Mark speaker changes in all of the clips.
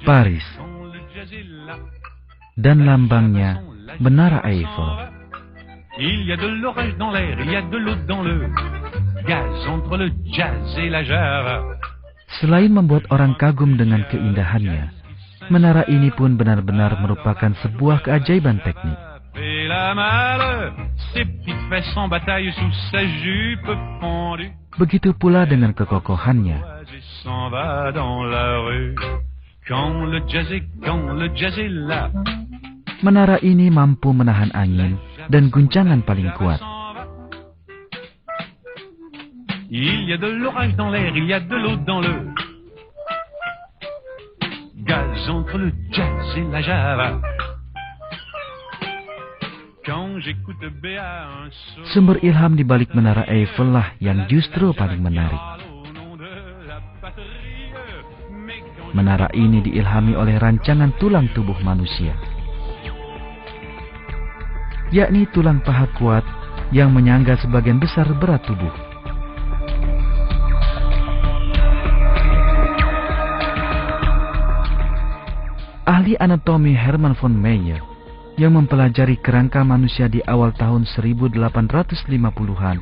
Speaker 1: Paris, dan lambangnya Menara Eiffel.
Speaker 2: Il y a de l'orage dans l'air, il y a de l'eau dans le gaz entre le jazz et la java.
Speaker 1: Selain membuat orang kagum dengan keindahannya, menara ini pun benar-benar merupakan sebuah keajaiban teknik.
Speaker 2: Et la malle, ses petites fesses en bataille sous sa jupe fondue.
Speaker 1: Begitu pula dengan kekokohannya.
Speaker 2: S'en va dans la rue. Quand le jazz est là.
Speaker 1: Menara ini mampu menahan angin dan guncangan paling kuat.
Speaker 2: Il y a de l'orage dans l'air, il y a de l'eau dans le gaz entre le jazz et la java. Quand j'écoute Béa un soir.
Speaker 1: Sumber ilham di balik Menara Eiffel lah yang justru paling menarik. Menara ini diilhami oleh rancangan tulang tubuh manusia, yakni tulang paha kuat yang menyangga sebagian besar berat tubuh. Ahli anatomi Hermann von Meyer yang mempelajari kerangka manusia di awal tahun 1850-an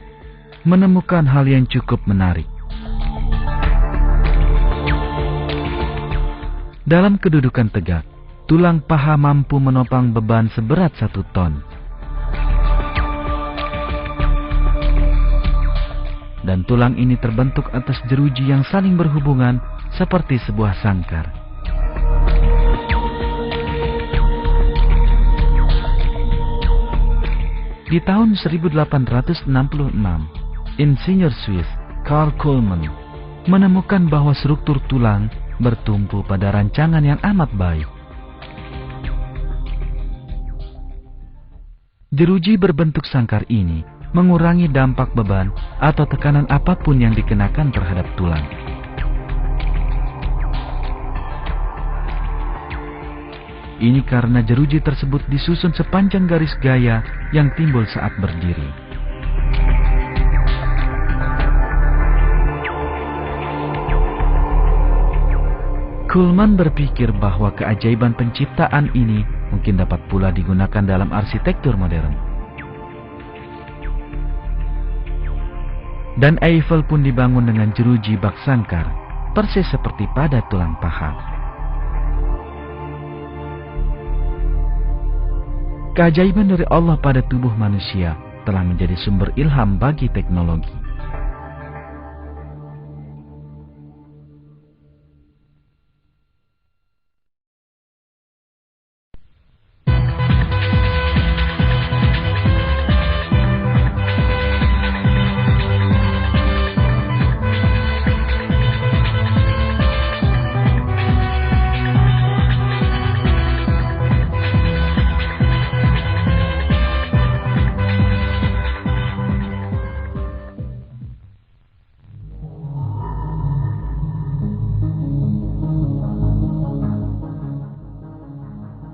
Speaker 1: menemukan hal yang cukup menarik. Dalam kedudukan tegak, tulang paha mampu menopang beban seberat 1 ton. Dan tulang ini terbentuk atas jeruji yang saling berhubungan seperti sebuah sangkar. Di tahun 1866, insinyur Swiss Karl Kuhlmann menemukan bahwa struktur tulang bertumpu pada rancangan yang amat baik. Jeruji berbentuk sangkar ini mengurangi dampak beban atau tekanan apapun yang dikenakan terhadap tulang. Ini karena jeruji tersebut disusun sepanjang garis gaya yang timbul saat berdiri. Kuhlmann berpikir bahwa keajaiban penciptaan ini mungkin dapat pula digunakan dalam arsitektur modern. Dan Eiffel pun dibangun dengan jeruji bak sangkar, persis seperti pada tulang paha. Keajaiban dari Allah pada tubuh manusia telah menjadi sumber ilham bagi teknologi.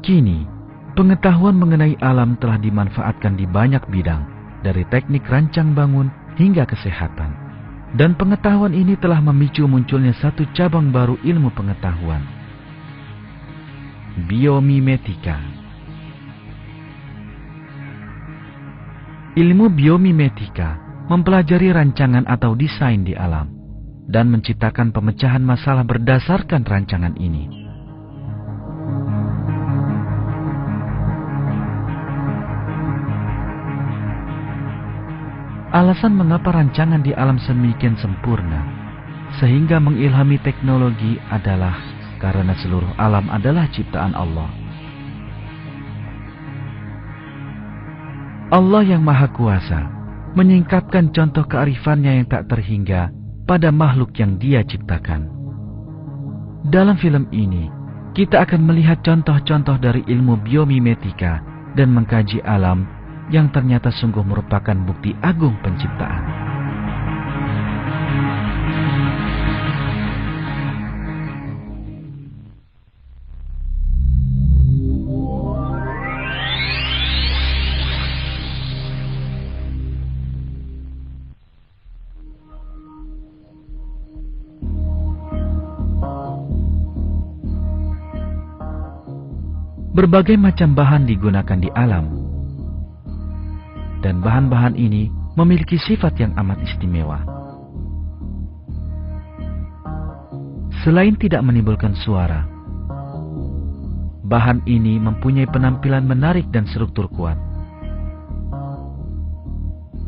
Speaker 1: Kini, pengetahuan mengenai alam telah dimanfaatkan di banyak bidang, dari teknik rancang bangun hingga kesehatan. Dan pengetahuan ini telah memicu munculnya satu cabang baru ilmu pengetahuan, biomimetika. Ilmu biomimetika mempelajari rancangan atau desain di alam dan menciptakan pemecahan masalah berdasarkan rancangan ini. Alasan mengapa rancangan di alam sedemikian sempurna sehingga mengilhami teknologi adalah karena seluruh alam adalah ciptaan Allah. Allah yang Maha Kuasa menyingkapkan contoh kearifannya yang tak terhingga pada makhluk yang Dia ciptakan. Dalam film ini, kita akan melihat contoh-contoh dari ilmu biomimetika dan mengkaji alam yang ternyata sungguh merupakan bukti agung penciptaan. Berbagai macam bahan digunakan di alam, dan bahan-bahan ini memiliki sifat yang amat istimewa. Selain tidak menimbulkan suara, bahan ini mempunyai penampilan menarik dan struktur kuat.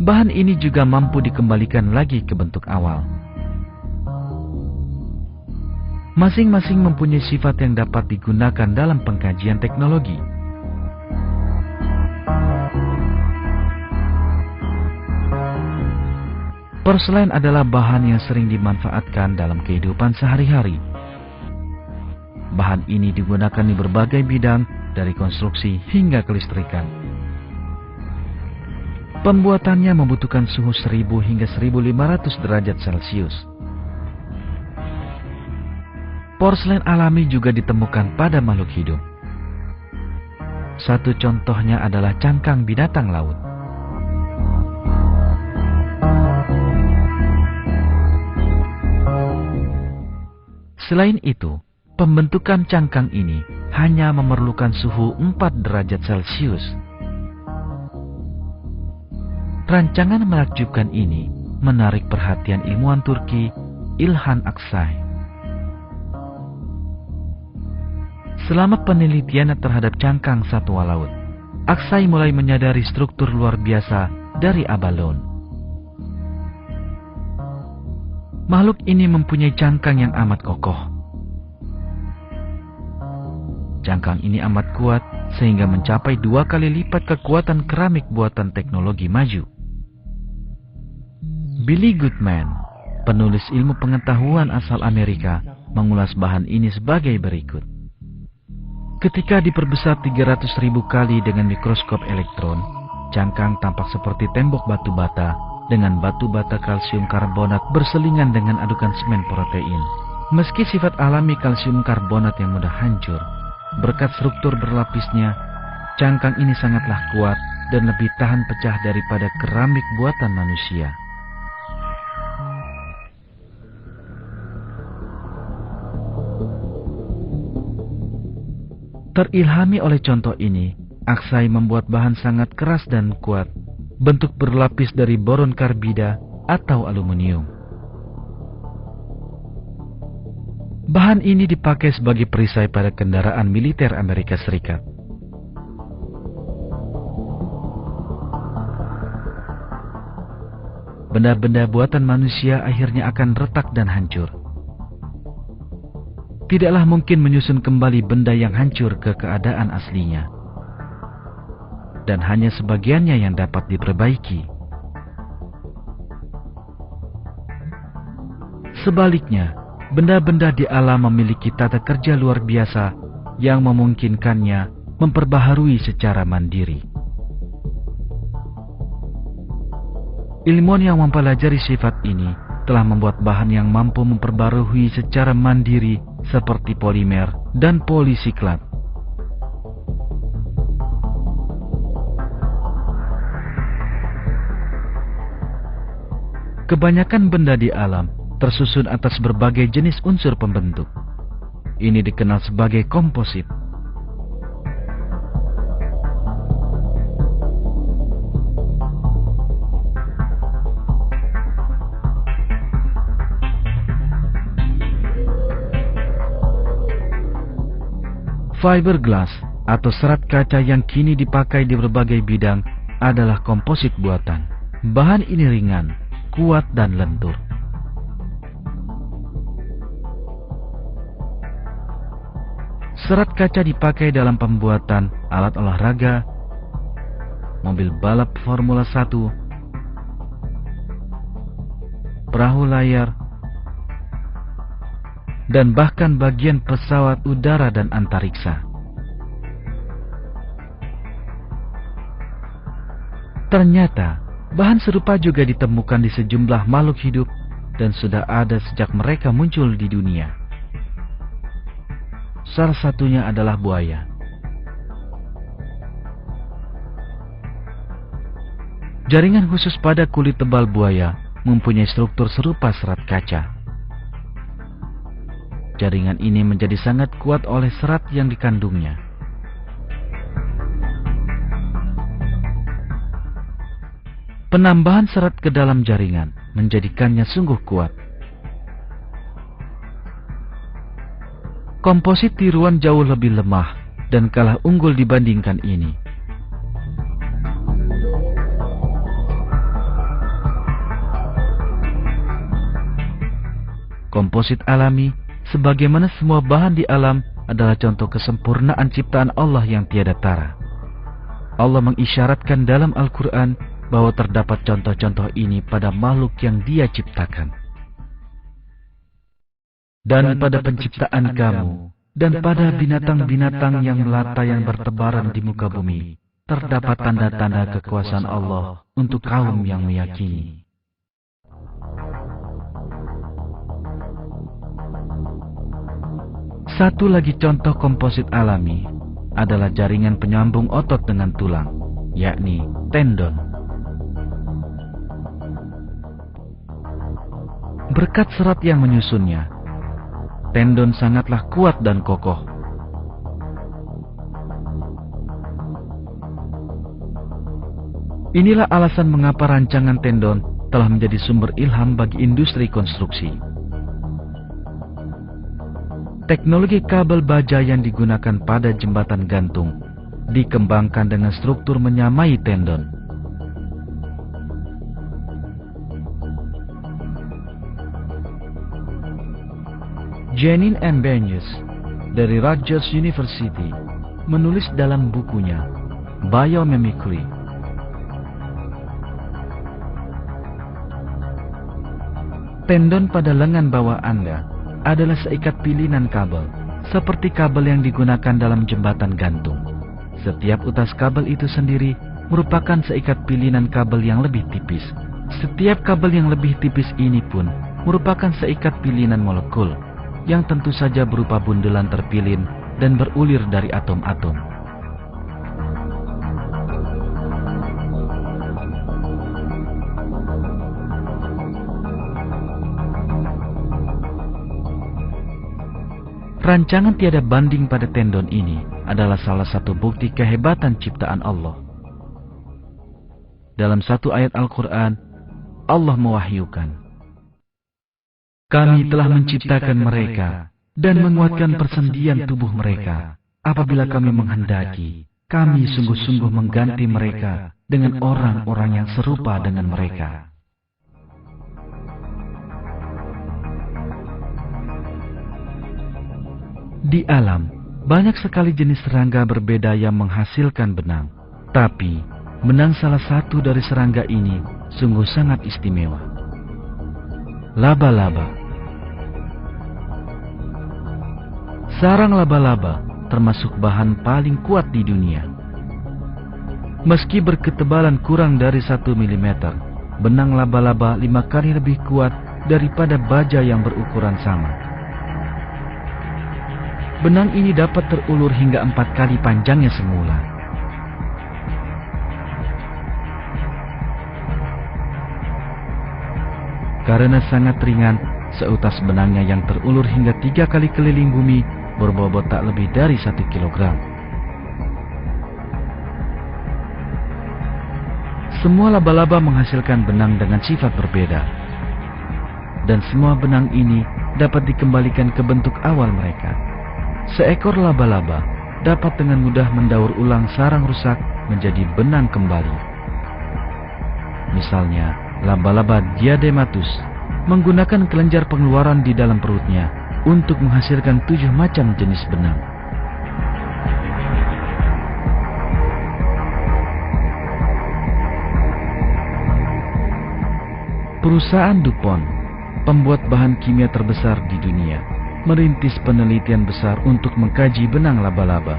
Speaker 1: Bahan ini juga mampu dikembalikan lagi ke bentuk awal. Masing-masing mempunyai sifat yang dapat digunakan dalam pengkajian teknologi. Porselen adalah bahan yang sering dimanfaatkan dalam kehidupan sehari-hari. Bahan ini digunakan di berbagai bidang, dari konstruksi hingga kelistrikan. Pembuatannya membutuhkan suhu 1000 hingga 1500 derajat Celcius. Porselen alami juga ditemukan pada makhluk hidup. Satu contohnya adalah cangkang binatang laut. Selain itu, pembentukan cangkang ini hanya memerlukan suhu 4 derajat Celcius. Rancangan menakjubkan ini menarik perhatian ilmuwan Turki İlhan Aksay. Selama penelitian terhadap cangkang satwa laut, Aksay mulai menyadari struktur luar biasa dari abalone. Makhluk ini mempunyai cangkang yang amat kokoh. Cangkang ini amat kuat sehingga mencapai 2 kali lipat kekuatan keramik buatan teknologi maju. Billy Goodman, penulis ilmu pengetahuan asal Amerika, mengulas bahan ini sebagai berikut. Ketika diperbesar 300.000 kali dengan mikroskop elektron, cangkang tampak seperti tembok batu bata dengan batu bata kalsium karbonat berselingan dengan adukan semen protein. Meski sifat alami kalsium karbonat yang mudah hancur, berkat struktur berlapisnya, cangkang ini sangatlah kuat dan lebih tahan pecah daripada keramik buatan manusia. Terilhami oleh contoh ini, Aksay membuat bahan sangat keras dan kuat, bentuk berlapis dari boron karbida atau aluminium. Bahan ini dipakai sebagai perisai pada kendaraan militer Amerika Serikat. Benda-benda buatan manusia akhirnya akan retak dan hancur. Tidaklah mungkin menyusun kembali benda yang hancur ke keadaan aslinya. Dan hanya sebagiannya yang dapat diperbaiki. Sebaliknya, benda-benda di alam memiliki tata kerja luar biasa yang memungkinkannya memperbaharui secara mandiri. Ilmuwan yang mempelajari sifat ini telah membuat bahan yang mampu memperbarui secara mandiri seperti polimer dan polisiklat. Kebanyakan benda di alam tersusun atas berbagai jenis unsur pembentuk. Ini dikenal sebagai komposit. Fiberglass atau serat kaca yang kini dipakai di berbagai bidang adalah komposit buatan. Bahan ini ringan, kuat dan lentur. Serat kaca dipakai dalam pembuatan alat olahraga, mobil balap Formula 1, perahu layar, dan bahkan bagian pesawat udara dan antariksa. Ternyata, bahan serupa juga ditemukan di sejumlah makhluk hidup dan sudah ada sejak mereka muncul di dunia. Salah satunya adalah buaya. Jaringan khusus pada kulit tebal buaya mempunyai struktur serupa serat kaca. Jaringan ini menjadi sangat kuat oleh serat yang dikandungnya. Penambahan serat ke dalam jaringan menjadikannya sungguh kuat. Komposit tiruan jauh lebih lemah dan kalah unggul dibandingkan ini. Komposit alami, sebagaimana semua bahan di alam, adalah contoh kesempurnaan ciptaan Allah yang tiada tara. Allah mengisyaratkan dalam Al-Quran bahwa terdapat contoh-contoh ini pada makhluk yang Dia ciptakan. Dan pada penciptaan kamu, dan pada binatang-binatang yang melata yang bertebaran di muka bumi, terdapat tanda-tanda kekuasaan Allah untuk kaum yang meyakini. Satu lagi contoh komposit alami adalah jaringan penyambung otot dengan tulang, yakni tendon. Berkat serat yang menyusunnya, tendon sangatlah kuat dan kokoh. Inilah alasan mengapa rancangan tendon telah menjadi sumber ilham bagi industri konstruksi. Teknologi kabel baja yang digunakan pada jembatan gantung dikembangkan dengan struktur menyamai tendon. Janine M. Benyus dari Rutgers University menulis dalam bukunya Biomimicry. Tendon pada lengan bawah Anda adalah seikat pilinan kabel, seperti kabel yang digunakan dalam jembatan gantung. Setiap utas kabel itu sendiri merupakan seikat pilinan kabel yang lebih tipis. Setiap kabel yang lebih tipis ini pun merupakan seikat pilinan molekul, yang tentu saja berupa bundelan terpilin dan berulir dari atom-atom. Rancangan tiada banding pada tendon ini adalah salah satu bukti kehebatan ciptaan Allah. Dalam satu ayat Al-Quran, Allah mewahyukan, "Kami telah menciptakan mereka dan menguatkan persendian tubuh mereka. Apabila kami menghendaki, kami sungguh-sungguh mengganti mereka dengan orang-orang yang serupa dengan mereka." Di alam, banyak sekali jenis serangga berbeda yang menghasilkan benang. Tapi, benang salah satu dari serangga ini sungguh sangat istimewa. Laba-laba. Sarang laba-laba termasuk bahan paling kuat di dunia. Meski berketebalan kurang dari 1 mm, benang laba-laba 5 kali lebih kuat daripada baja yang berukuran sama. Benang ini dapat terulur hingga 4 kali panjangnya semula. Karena sangat ringan, seutas benangnya yang terulur hingga 3 kali keliling bumi berbobot tak lebih dari 1 kilogram. Semua laba-laba menghasilkan benang dengan sifat berbeda. Dan semua benang ini dapat dikembalikan ke bentuk awal mereka. Seekor laba-laba dapat dengan mudah mendaur ulang sarang rusak menjadi benang kembali. Misalnya, laba-laba Diadematus menggunakan kelenjar pengeluaran di dalam perutnya untuk menghasilkan 7 macam jenis benang. Perusahaan DuPont, pembuat bahan kimia terbesar di dunia, merintis penelitian besar untuk mengkaji benang laba-laba.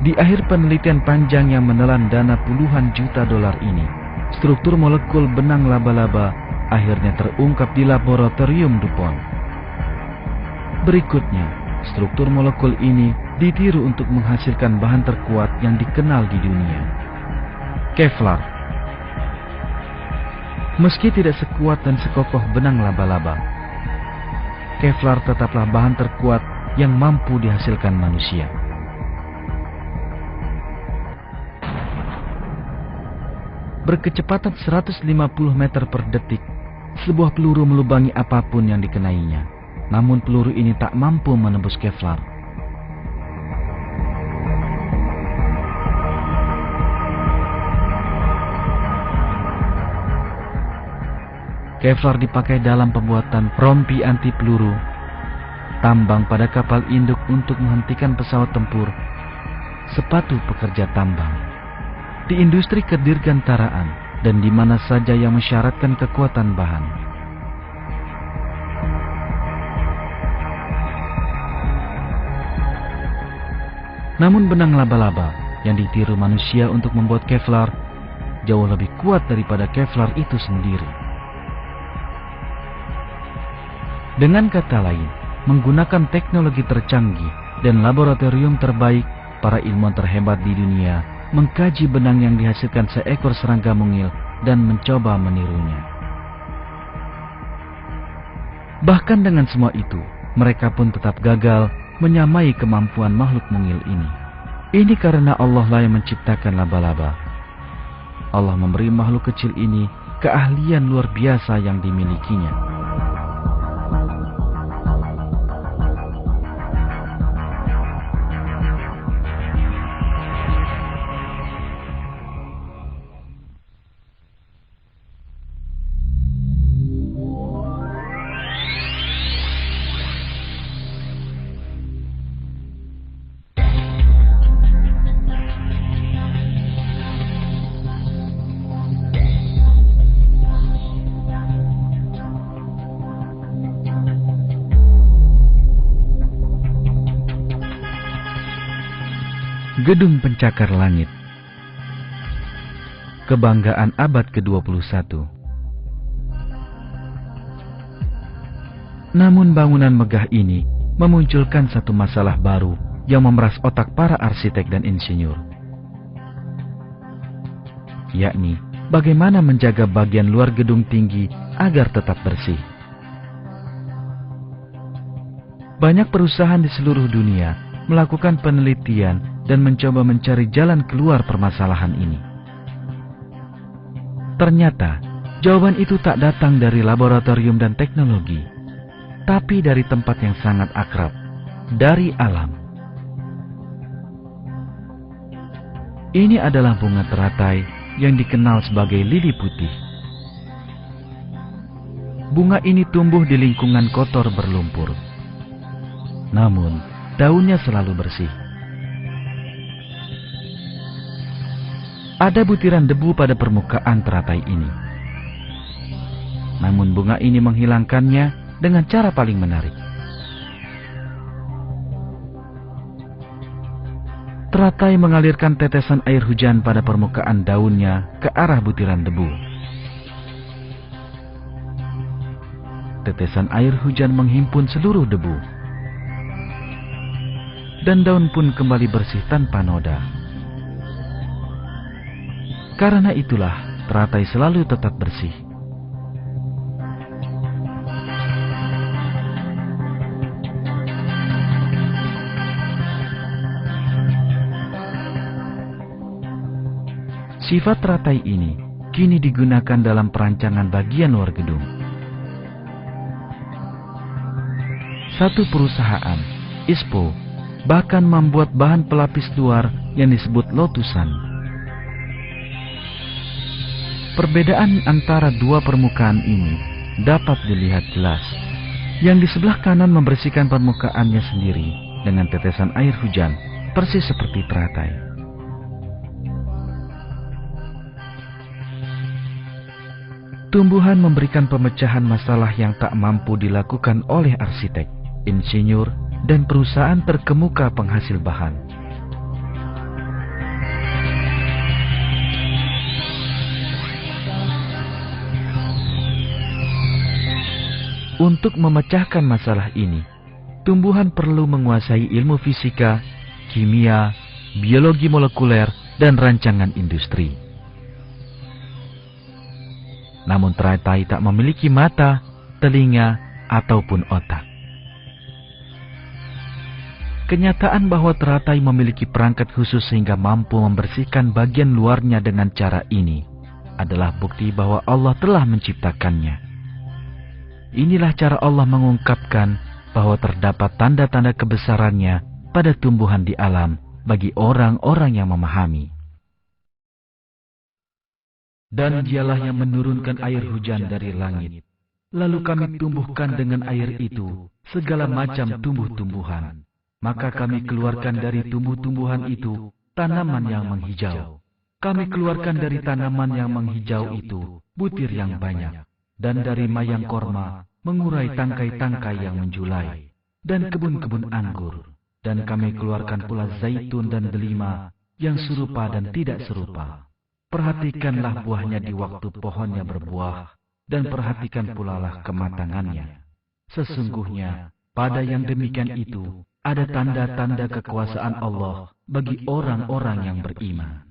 Speaker 1: Di akhir penelitian panjang yang menelan dana puluhan juta dolar ini, struktur molekul benang laba-laba akhirnya terungkap di laboratorium DuPont. Berikutnya, struktur molekul ini ditiru untuk menghasilkan bahan terkuat yang dikenal di dunia, Kevlar. Meski tidak sekuat dan sekokoh benang laba-laba, Kevlar tetaplah bahan terkuat yang mampu dihasilkan manusia. Berkecepatan 150 meter per detik, sebuah peluru melubangi apapun yang dikenainya. Namun peluru ini tak mampu menembus Kevlar. Kevlar dipakai dalam pembuatan rompi anti peluru, tambang pada kapal induk untuk menghentikan pesawat tempur, sepatu pekerja tambang, di industri kedirgantaraan, dan di mana saja yang mensyaratkan kekuatan bahan. Namun benang laba-laba yang ditiru manusia untuk membuat Kevlar jauh lebih kuat daripada Kevlar itu sendiri. Dengan kata lain, menggunakan teknologi tercanggih dan laboratorium terbaik, para ilmuwan terhebat di dunia mengkaji benang yang dihasilkan seekor serangga mungil dan mencoba menirunya. Bahkan dengan semua itu, mereka pun tetap gagal menyamai kemampuan makhluk mungil ini. Ini karena Allah lah yang menciptakan laba-laba. Allah memberi makhluk kecil ini keahlian luar biasa yang dimilikinya. Gedung pencakar langit, kebanggaan abad ke-21. Namun bangunan megah ini memunculkan satu masalah baru yang memeras otak para arsitek dan insinyur, yakni bagaimana menjaga bagian luar gedung tinggi agar tetap bersih. Banyak perusahaan di seluruh dunia melakukan penelitian dan mencoba mencari jalan keluar permasalahan ini. Ternyata, jawaban itu tak datang dari laboratorium dan teknologi, tapi dari tempat yang sangat akrab, dari alam. Ini adalah bunga teratai yang dikenal sebagai lili putih. Bunga ini tumbuh di lingkungan kotor berlumpur. Namun, daunnya selalu bersih. Ada butiran debu pada permukaan teratai ini. Namun bunga ini menghilangkannya dengan cara paling menarik. Teratai mengalirkan tetesan air hujan pada permukaan daunnya ke arah butiran debu. Tetesan air hujan menghimpun seluruh debu, dan daun pun kembali bersih tanpa noda. Karena itulah teratai selalu tetap bersih. Sifat teratai ini kini digunakan dalam perancangan bagian luar gedung. Satu perusahaan, ISPO, bahkan membuat bahan pelapis luar yang disebut lotusan. Perbedaan antara dua permukaan ini dapat dilihat jelas. Yang di sebelah kanan membersihkan permukaannya sendiri dengan tetesan air hujan, persis seperti teratai. Tumbuhan memberikan pemecahan masalah yang tak mampu dilakukan oleh arsitek, insinyur, dan perusahaan terkemuka penghasil bahan. Untuk memecahkan masalah ini, tumbuhan perlu menguasai ilmu fisika, kimia, biologi molekuler, dan rancangan industri. Namun teratai tak memiliki mata, telinga, ataupun otak. Kenyataan bahwa teratai memiliki perangkat khusus sehingga mampu membersihkan bagian luarnya dengan cara ini adalah bukti bahwa Allah telah menciptakannya. Inilah cara Allah mengungkapkan bahwa terdapat tanda-tanda kebesarannya pada tumbuhan di alam bagi orang-orang yang memahami. Dan dialah yang menurunkan air hujan dari langit. Lalu kami tumbuhkan dengan air itu segala macam tumbuh-tumbuhan. Maka kami keluarkan dari tumbuh-tumbuhan itu tanaman yang menghijau. Kami keluarkan dari tanaman yang menghijau itu butir yang banyak. Dan dari mayang korma mengurai tangkai-tangkai yang menjulai. Dan kebun-kebun anggur. Dan kami keluarkan pula zaitun dan delima yang serupa dan tidak serupa. Perhatikanlah buahnya di waktu pohonnya berbuah. Dan perhatikan pula lah kematangannya. Sesungguhnya pada yang demikian itu ada tanda-tanda kekuasaan Allah bagi orang-orang yang beriman.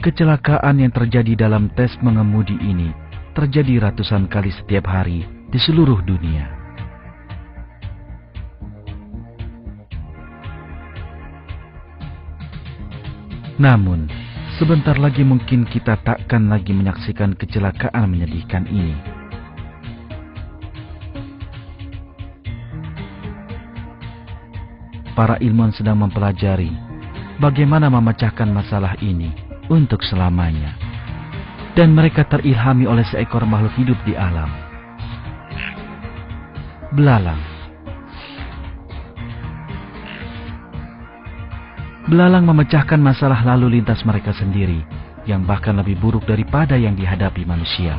Speaker 1: Kecelakaan yang terjadi dalam tes mengemudi ini terjadi ratusan kali setiap hari di seluruh dunia. Namun, sebentar lagi mungkin kita takkan lagi menyaksikan kecelakaan menyedihkan ini. Para ilmuwan sedang mempelajari bagaimana memecahkan masalah ini untuk selamanya. Dan mereka terilhami oleh seekor makhluk hidup di alam. Belalang. Belalang memecahkan masalah lalu lintas mereka sendiri, yang bahkan lebih buruk daripada yang dihadapi manusia.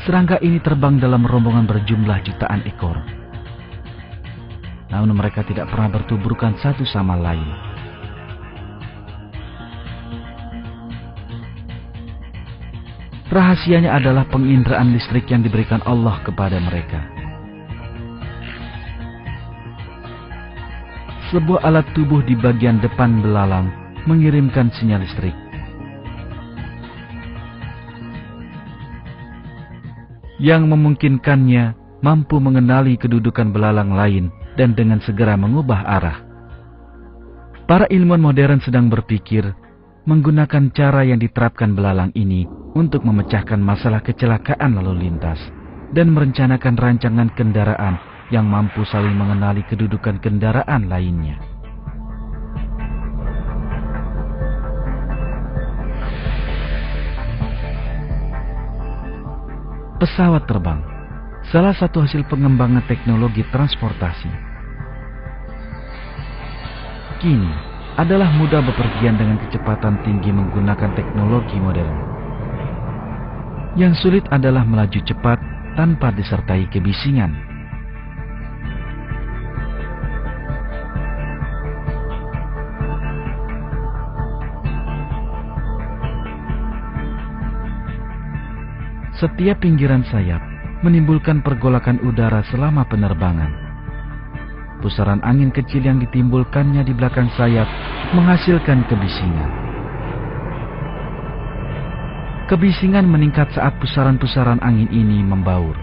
Speaker 1: Serangga ini terbang dalam rombongan berjumlah jutaan ekor. Namun mereka tidak pernah bertuburkan satu sama lain. Rahasianya adalah penginderaan listrik yang diberikan Allah kepada mereka. Sebuah alat tubuh di bagian depan belalang mengirimkan sinyal listrik. Yang memungkinkannya mampu mengenali kedudukan belalang lain dan dengan segera mengubah arah. Para ilmuwan modern sedang berpikir menggunakan cara yang diterapkan belalang ini untuk memecahkan masalah kecelakaan lalu lintas dan merencanakan rancangan kendaraan yang mampu saling mengenali kedudukan kendaraan lainnya. Pesawat terbang, salah satu hasil pengembangan teknologi transportasi. Kini adalah mudah bepergian dengan kecepatan tinggi menggunakan teknologi modern. Yang sulit adalah melaju cepat tanpa disertai kebisingan. Setiap pinggiran sayap menimbulkan pergolakan udara selama penerbangan. Pusaran angin kecil yang ditimbulkannya di belakang sayap menghasilkan kebisingan. Kebisingan meningkat saat pusaran-pusaran angin ini membaur.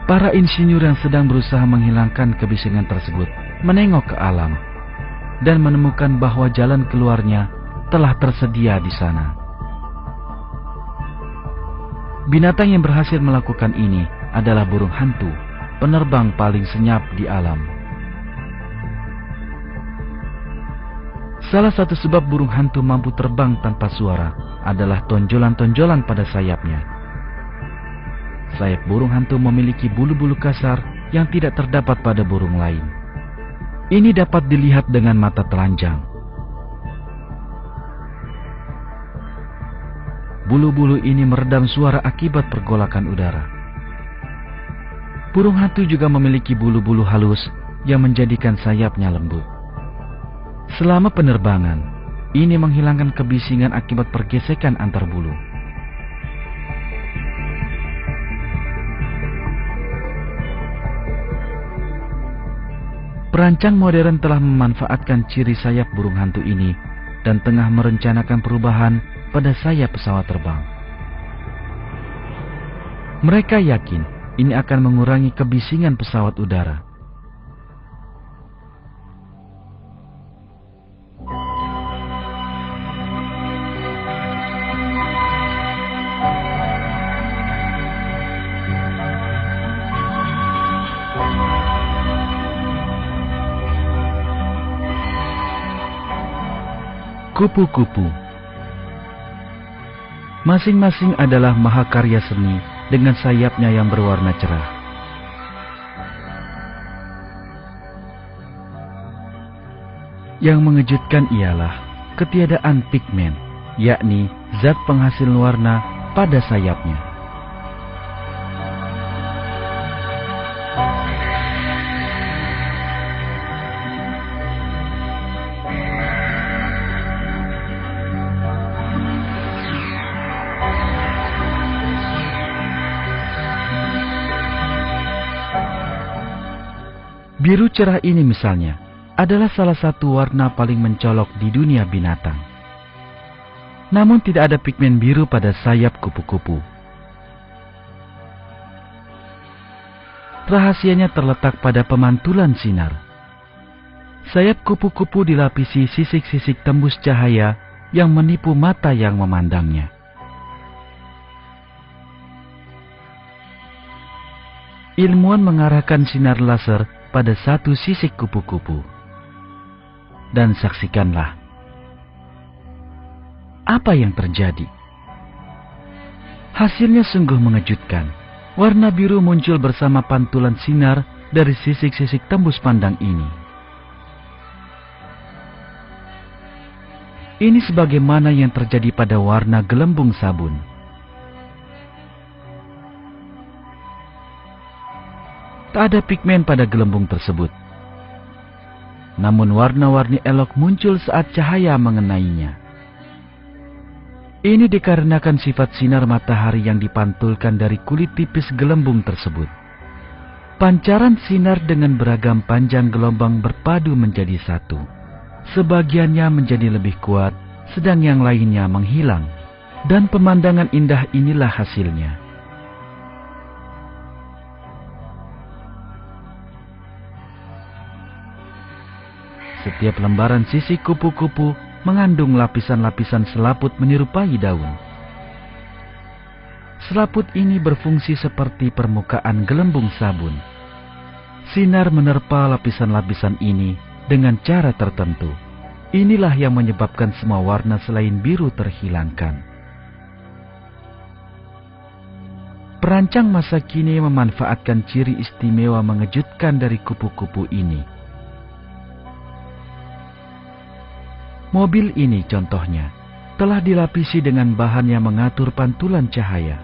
Speaker 1: Para insinyur yang sedang berusaha menghilangkan kebisingan tersebut menengok ke alam dan menemukan bahwa jalan keluarnya telah tersedia di sana. Binatang yang berhasil melakukan ini adalah burung hantu, penerbang paling senyap di alam. Salah satu sebab burung hantu mampu terbang tanpa suara adalah tonjolan-tonjolan pada sayapnya. Sayap burung hantu memiliki bulu-bulu kasar yang tidak terdapat pada burung lain. Ini dapat dilihat dengan mata telanjang. bulu-bulu ini meredam suara akibat pergolakan udara. Burung hantu juga memiliki bulu-bulu halus yang menjadikan sayapnya lembut. Selama penerbangan, ini menghilangkan kebisingan akibat pergesekan antar bulu. Perancang modern telah memanfaatkan ciri sayap burung hantu ini dan tengah merencanakan perubahan pada sayap pesawat terbang. Mereka yakin ini akan mengurangi kebisingan pesawat udara. Kupu-kupu masing-masing adalah mahakarya seni dengan sayapnya yang berwarna cerah. Yang mengejutkan ialah ketiadaan pigmen, yakni zat penghasil warna pada sayapnya. Biru cerah ini misalnya adalah salah satu warna paling mencolok di dunia binatang. Namun tidak ada pigmen biru pada sayap kupu-kupu. Rahasianya terletak pada pemantulan sinar. Sayap kupu-kupu dilapisi sisik-sisik tembus cahaya yang menipu mata yang memandangnya. Ilmuwan mengarahkan sinar laser pada satu sisik kupu-kupu. Dan saksikanlah apa yang terjadi. Hasilnya sungguh mengejutkan. Warna biru muncul bersama pantulan sinar dari sisik-sisik tembus pandang ini. Ini sebagaimana yang terjadi pada warna gelembung sabun. Tak ada pigmen pada gelembung tersebut. Namun warna-warni elok muncul saat cahaya mengenainya. Ini dikarenakan sifat sinar matahari yang dipantulkan dari kulit tipis gelembung tersebut. Pancaran sinar dengan beragam panjang gelombang berpadu menjadi satu. Sebagiannya menjadi lebih kuat, sedang yang lainnya menghilang. Dan pemandangan indah inilah hasilnya. Setiap lembaran sisik kupu-kupu mengandung lapisan-lapisan selaput menyerupai daun. Selaput ini berfungsi seperti permukaan gelembung sabun. Sinar menerpa lapisan-lapisan ini dengan cara tertentu. Inilah yang menyebabkan semua warna selain biru terhilangkan. Perancang masa kini memanfaatkan ciri istimewa mengejutkan dari kupu-kupu ini. Mobil ini contohnya telah dilapisi dengan bahan yang mengatur pantulan cahaya.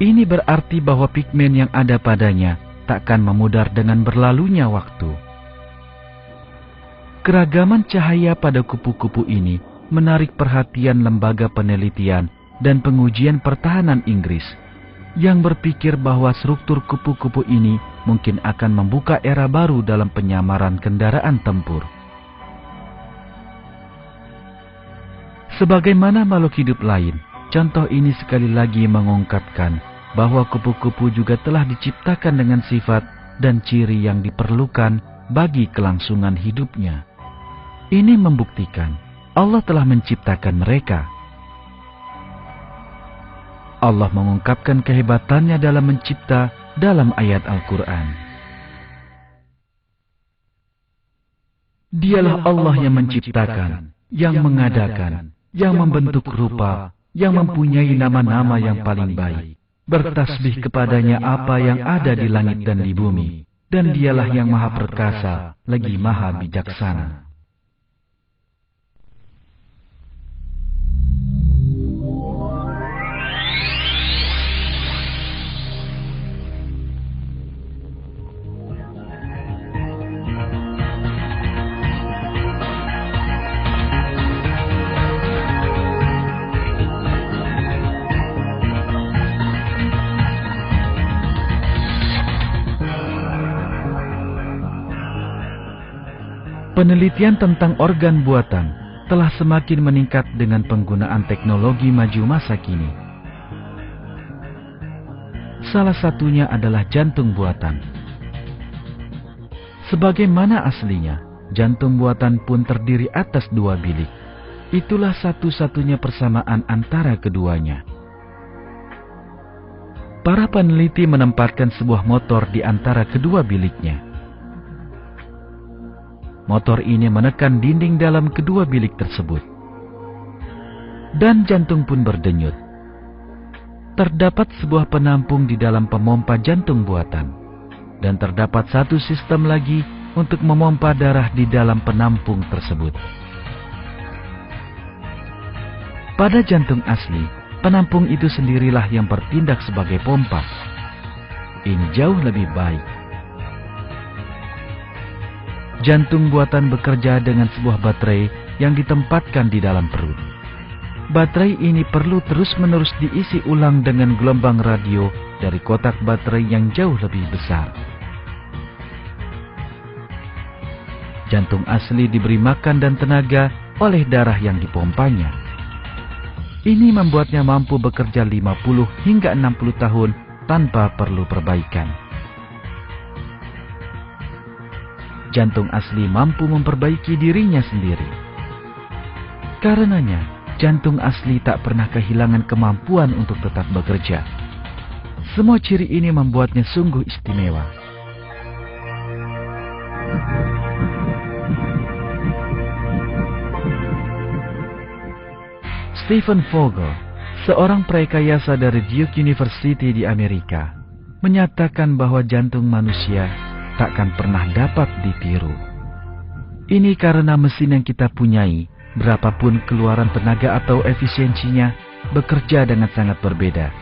Speaker 1: Ini berarti bahwa pigmen yang ada padanya takkan memudar dengan berlalunya waktu. Keragaman cahaya pada kupu-kupu ini menarik perhatian lembaga penelitian dan pengujian pertahanan Inggris yang berpikir bahwa struktur kupu-kupu ini mungkin akan membuka era baru dalam penyamaran kendaraan tempur. Sebagaimana makhluk hidup lain, contoh ini sekali lagi mengungkapkan bahwa kupu-kupu juga telah diciptakan dengan sifat dan ciri yang diperlukan bagi kelangsungan hidupnya. Ini membuktikan Allah telah menciptakan mereka. Allah mengungkapkan kehebatannya dalam mencipta dalam ayat Al-Quran. Dialah Allah yang menciptakan, yang mengadakan, yang membentuk rupa, yang mempunyai nama-nama yang paling baik. Bertasbih kepadanya apa yang ada di langit dan di bumi. Dan dialah yang maha perkasa, lagi maha bijaksana. Penelitian tentang organ buatan telah semakin meningkat dengan penggunaan teknologi maju masa kini. Salah satunya adalah jantung buatan. Sebagaimana aslinya, jantung buatan pun terdiri atas dua bilik. Itulah satu-satunya persamaan antara keduanya. Para peneliti menempatkan sebuah motor di antara kedua biliknya. Motor ini menekan dinding dalam kedua bilik tersebut. Dan jantung pun berdenyut. Terdapat sebuah penampung di dalam pemompa jantung buatan. Dan terdapat satu sistem lagi untuk memompa darah di dalam penampung tersebut. Pada jantung asli, penampung itu sendirilah yang bertindak sebagai pompa. Ini jauh lebih baik. Jantung buatan bekerja dengan sebuah baterai yang ditempatkan di dalam perut. Baterai ini perlu terus-menerus diisi ulang dengan gelombang radio dari kotak baterai yang jauh lebih besar. Jantung asli diberi makan dan tenaga oleh darah yang dipompanya. Ini membuatnya mampu bekerja 50 hingga 60 tahun tanpa perlu perbaikan. Jantung asli mampu memperbaiki dirinya sendiri. Karenanya, jantung asli tak pernah kehilangan kemampuan untuk tetap bekerja. Semua ciri ini membuatnya sungguh istimewa. Stephen Vogel, seorang praekayasa dari Duke University di Amerika, menyatakan bahwa jantung manusia takkan pernah dapat ditiru. Ini karena mesin yang kita punyai, berapapun keluaran tenaga atau efisiensinya, bekerja dengan sangat berbeda.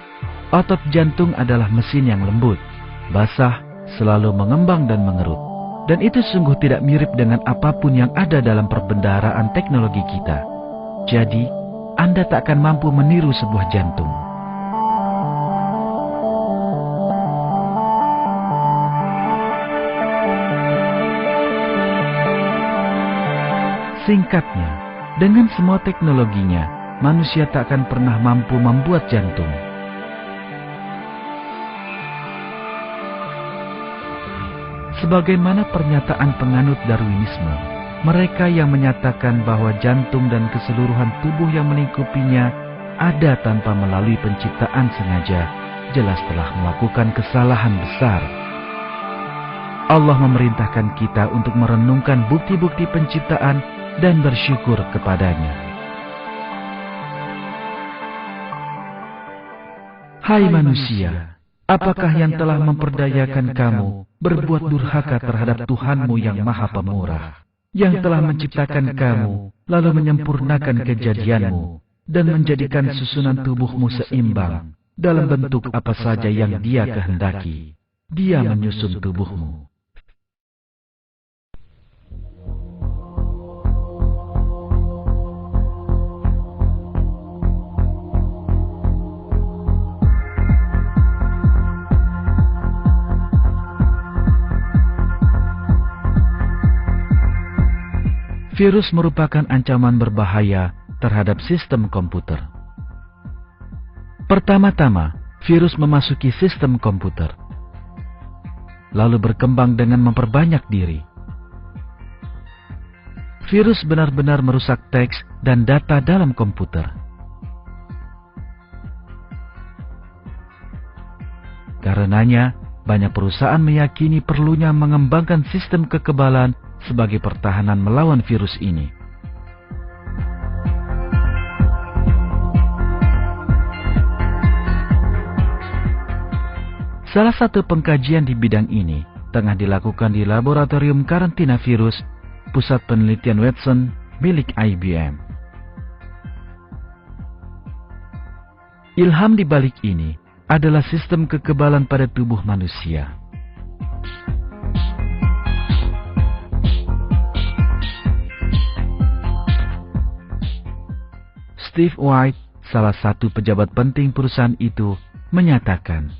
Speaker 1: Otot jantung adalah mesin yang lembut, basah, selalu mengembang dan mengerut. Dan itu sungguh tidak mirip dengan apapun yang ada dalam perbendaharaan teknologi kita. Jadi, Anda tak akan mampu meniru sebuah jantung. Singkatnya, dengan semua teknologinya, manusia tak akan pernah mampu membuat jantung. Sebagaimana pernyataan penganut Darwinisme, mereka yang menyatakan bahwa jantung dan keseluruhan tubuh yang melingkupinya ada tanpa melalui penciptaan sengaja, jelas telah melakukan kesalahan besar. Allah memerintahkan kita untuk merenungkan bukti-bukti penciptaan dan bersyukur kepadanya. Hai manusia, apakah yang telah memperdayakan kamu berbuat durhaka terhadap Tuhanmu yang Maha Pemurah, yang telah menciptakan kamu, lalu menyempurnakan kejadianmu, dan menjadikan susunan tubuhmu seimbang dalam bentuk apa saja yang Dia kehendaki. Dia menyusun tubuhmu. Virus merupakan ancaman berbahaya terhadap sistem komputer. Pertama-tama, virus memasuki sistem komputer, lalu berkembang dengan memperbanyak diri. Virus benar-benar merusak teks dan data dalam komputer. Karenanya, banyak perusahaan meyakini perlunya mengembangkan sistem kekebalan sebagai pertahanan melawan virus ini. Salah satu pengkajian di bidang ini tengah dilakukan di laboratorium karantina virus Pusat Penelitian Watson milik IBM. Ilham di balik ini adalah sistem kekebalan pada tubuh manusia. Steve White, salah satu pejabat penting perusahaan itu, menyatakan,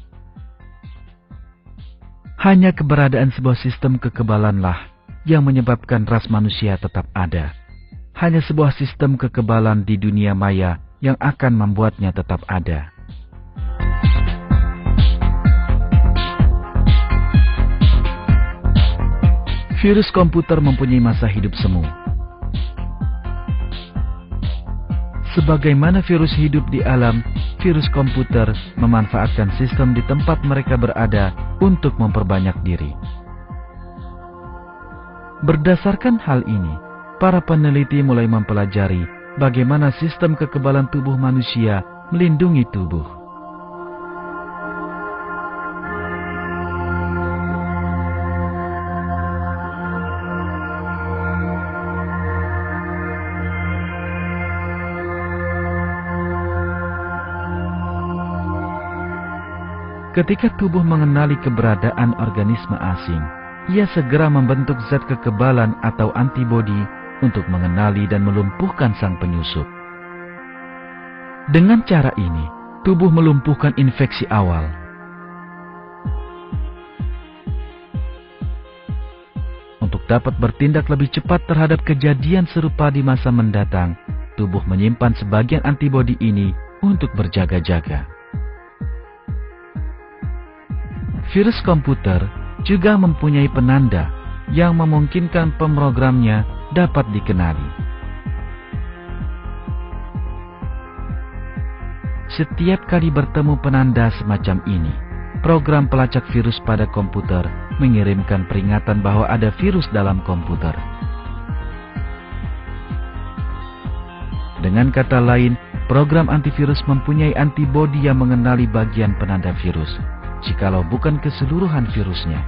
Speaker 1: hanya keberadaan sebuah sistem kekebalanlah yang menyebabkan ras manusia tetap ada. Hanya sebuah sistem kekebalan di dunia maya yang akan membuatnya tetap ada. Virus komputer mempunyai masa hidup semu. Sebagaimana virus hidup di alam, virus komputer memanfaatkan sistem di tempat mereka berada untuk memperbanyak diri. Berdasarkan hal ini, para peneliti mulai mempelajari bagaimana sistem kekebalan tubuh manusia melindungi tubuh. Ketika tubuh mengenali keberadaan organisme asing, ia segera membentuk zat kekebalan atau antibodi untuk mengenali dan melumpuhkan sang penyusup. Dengan cara ini, tubuh melumpuhkan infeksi awal. Untuk dapat bertindak lebih cepat terhadap kejadian serupa di masa mendatang, tubuh menyimpan sebagian antibodi ini untuk berjaga-jaga. Virus komputer juga mempunyai penanda yang memungkinkan pemrogramnya dapat dikenali. Setiap kali bertemu penanda semacam ini, program pelacak virus pada komputer mengirimkan peringatan bahwa ada virus dalam komputer. Dengan kata lain, program antivirus mempunyai antibodi yang mengenali bagian penanda virus, jikalau bukan keseluruhan virusnya.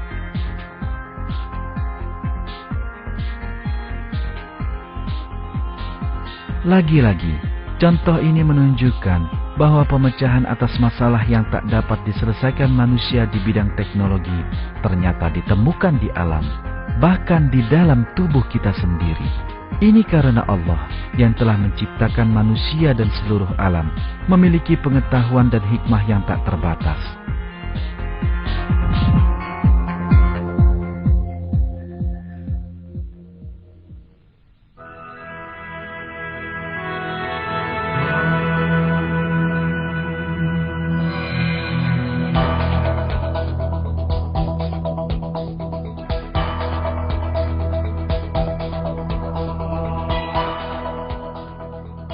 Speaker 1: Lagi-lagi, contoh ini menunjukkan bahwa pemecahan atas masalah yang tak dapat diselesaikan manusia di bidang teknologi ternyata ditemukan di alam, bahkan di dalam tubuh kita sendiri. Ini karena Allah yang telah menciptakan manusia dan seluruh alam memiliki pengetahuan dan hikmah yang tak terbatas.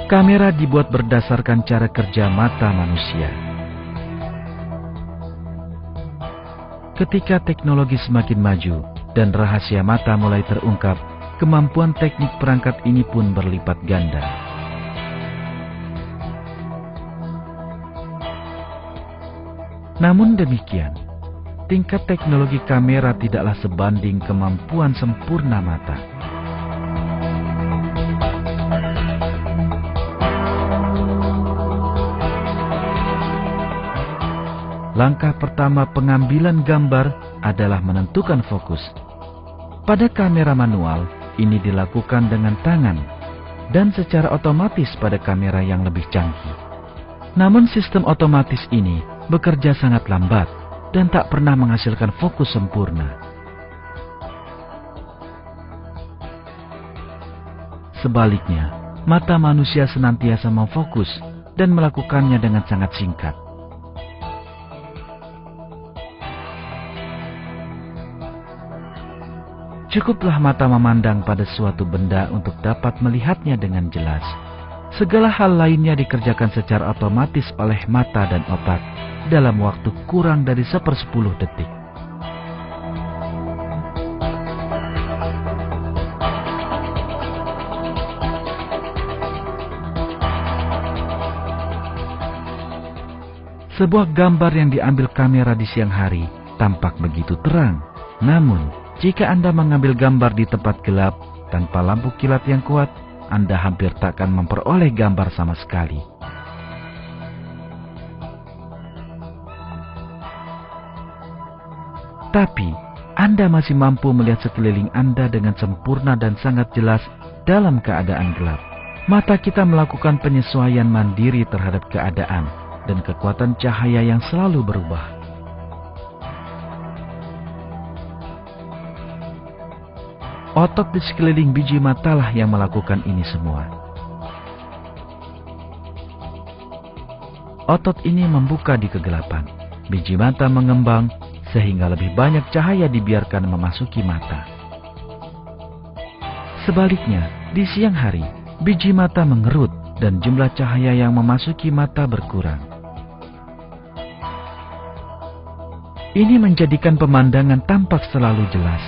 Speaker 1: Kamera dibuat berdasarkan cara kerja mata manusia. Ketika teknologi semakin maju dan rahasia mata mulai terungkap, kemampuan teknik perangkat ini pun berlipat ganda. Namun demikian, tingkat teknologi kamera tidaklah sebanding kemampuan sempurna mata. Langkah pertama pengambilan gambar adalah menentukan fokus. Pada kamera manual, ini dilakukan dengan tangan dan secara otomatis pada kamera yang lebih canggih. Namun sistem otomatis ini bekerja sangat lambat dan tak pernah menghasilkan fokus sempurna. Sebaliknya, mata manusia senantiasa memfokus dan melakukannya dengan sangat singkat. Cukuplah mata memandang pada suatu benda untuk dapat melihatnya dengan jelas. Segala hal lainnya dikerjakan secara otomatis oleh mata dan otak dalam waktu kurang dari 1/10 detik. Sebuah gambar yang diambil kamera di siang hari tampak begitu terang. Namun, jika Anda mengambil gambar di tempat gelap tanpa lampu kilat yang kuat, Anda hampir tak akan memperoleh gambar sama sekali. Tapi, Anda masih mampu melihat sekeliling Anda dengan sempurna dan sangat jelas dalam keadaan gelap. Mata kita melakukan penyesuaian mandiri terhadap keadaan dan kekuatan cahaya yang selalu berubah. Otot di sekeliling biji matalah yang melakukan ini semua. Otot ini membuka di kegelapan. Biji mata mengembang sehingga lebih banyak cahaya dibiarkan memasuki mata. Sebaliknya, di siang hari, biji mata mengerut dan jumlah cahaya yang memasuki mata berkurang. Ini menjadikan pemandangan tampak selalu jelas.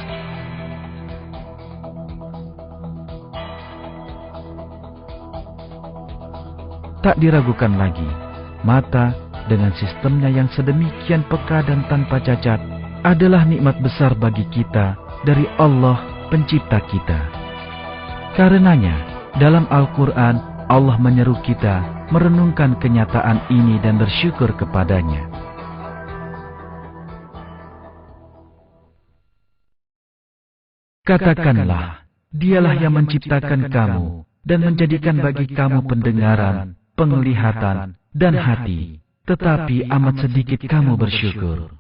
Speaker 1: Tak diragukan lagi, mata dengan sistemnya yang sedemikian peka dan tanpa cacat adalah nikmat besar bagi kita dari Allah Pencipta kita. Karenanya, dalam Al-Quran, Allah menyeru kita merenungkan kenyataan ini dan bersyukur kepadanya. Katakanlah, Dialah yang menciptakan kamu dan menjadikan bagi kamu pendengaran, penglihatan, dan hati, tetapi amat sedikit kamu bersyukur.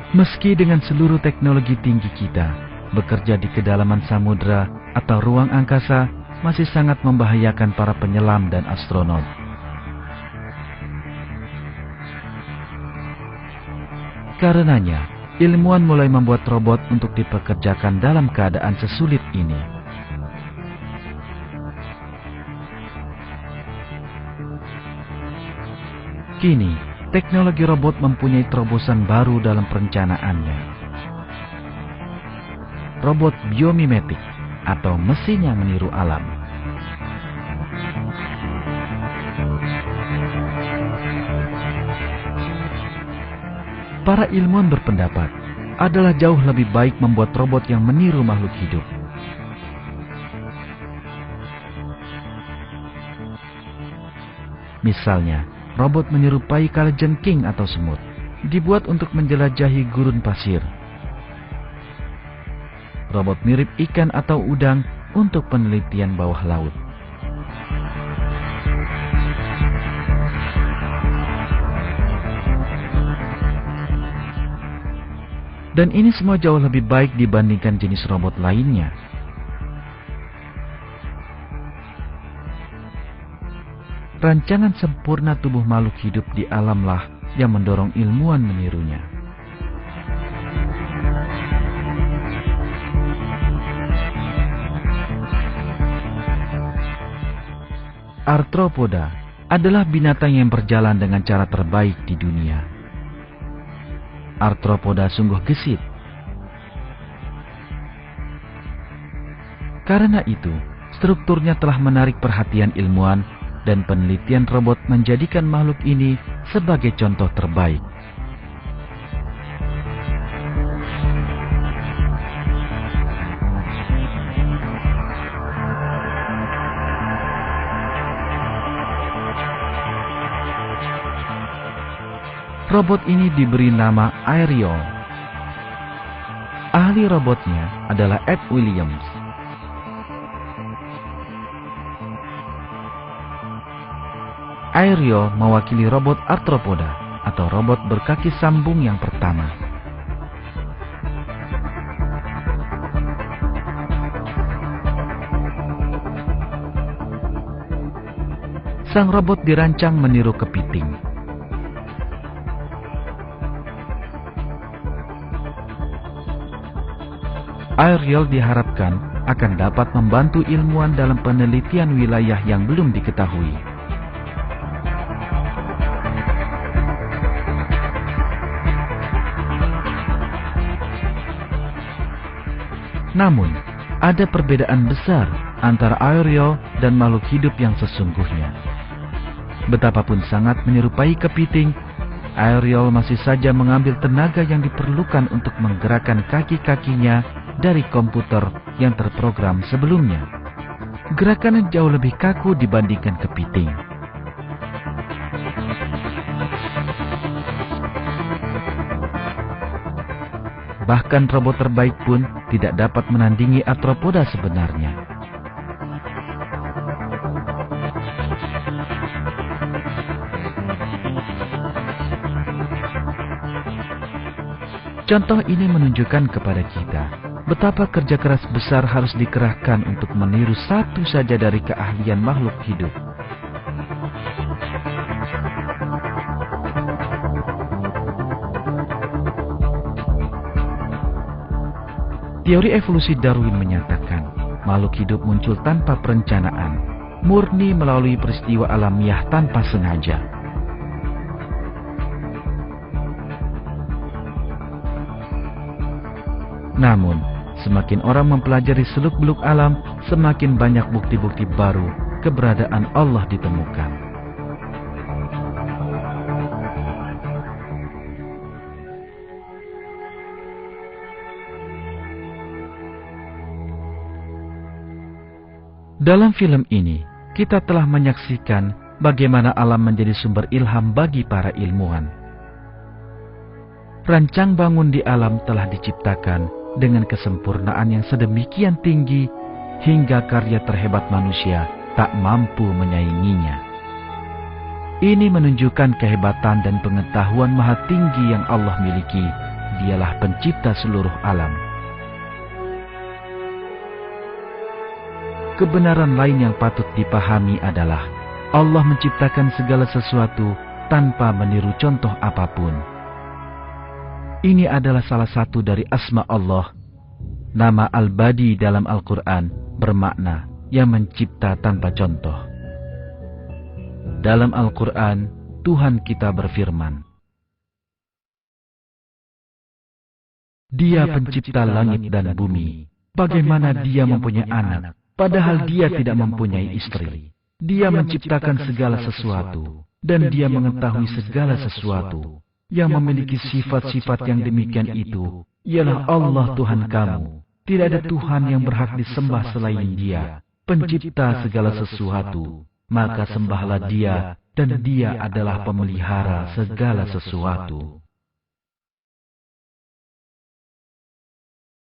Speaker 1: Meski dengan seluruh teknologi tinggi kita, bekerja di kedalaman samudra atau ruang angkasa masih sangat membahayakan para penyelam dan astronot. Karenanya, ilmuwan mulai membuat robot untuk dipekerjakan dalam keadaan sesulit ini. Kini, teknologi robot mempunyai terobosan baru dalam perencanaannya. Robot biomimetik atau mesin yang meniru alam. Para ilmuwan berpendapat adalah jauh lebih baik membuat robot yang meniru makhluk hidup. Misalnya, robot menyerupai kalajengking atau semut, dibuat untuk menjelajahi gurun pasir. Robot mirip ikan atau udang untuk penelitian bawah laut. Dan ini semua jauh lebih baik dibandingkan jenis robot lainnya. Rancangan sempurna tubuh makhluk hidup di alamlah yang mendorong ilmuwan menirunya. Arthropoda adalah binatang yang berjalan dengan cara terbaik di dunia. Arthropoda sungguh gesit. Karena itu, strukturnya telah menarik perhatian ilmuwan dan penelitian robot menjadikan makhluk ini sebagai contoh terbaik. Robot ini diberi nama Aerial. Ahli robotnya adalah Ed Williams. Aerial mewakili robot arthropoda atau robot berkaki sambung yang pertama. Sang robot dirancang meniru kepiting. Aerial diharapkan akan dapat membantu ilmuwan dalam penelitian wilayah yang belum diketahui. Namun, ada perbedaan besar antara Aerial dan makhluk hidup yang sesungguhnya. Betapapun sangat menyerupai kepiting, Aerial masih saja mengambil tenaga yang diperlukan untuk menggerakkan kaki-kakinya dari komputer yang terprogram sebelumnya. Gerakannya jauh lebih kaku dibandingkan kepiting. Bahkan robot terbaik pun tidak dapat menandingi arthropoda sebenarnya. Contoh ini menunjukkan kepada kita betapa kerja keras besar harus dikerahkan untuk meniru satu saja dari keahlian makhluk hidup. Teori evolusi Darwin menyatakan makhluk hidup muncul tanpa perencanaan, murni melalui peristiwa alamiah tanpa sengaja. Namun, semakin orang mempelajari seluk-beluk alam, semakin banyak bukti-bukti baru keberadaan Allah ditemukan. Dalam film ini, kita telah menyaksikan bagaimana alam menjadi sumber ilham bagi para ilmuwan. Rancang bangun di alam telah diciptakan dengan kesempurnaan yang sedemikian tinggi hingga karya terhebat manusia tak mampu menyainginya. Ini menunjukkan kehebatan dan pengetahuan maha tinggi yang Allah miliki. Dialah pencipta seluruh alam. Kebenaran lain yang patut dipahami adalah Allah menciptakan segala sesuatu tanpa meniru contoh apapun. Ini adalah salah satu dari asma Allah. Nama Al-Badi dalam Al-Quran bermakna yang mencipta tanpa contoh. Dalam Al-Quran, Tuhan kita berfirman, Dia pencipta langit dan bumi. Bagaimana Dia mempunyai anak, padahal Dia tidak mempunyai istri. Dia menciptakan segala sesuatu, dan Dia mengetahui segala sesuatu. Yang memiliki sifat-sifat yang demikian itu ialah Allah Tuhan kamu. Tidak ada Tuhan yang berhak disembah selain Dia, pencipta segala sesuatu. Maka sembahlah Dia, dan Dia adalah pemelihara segala sesuatu.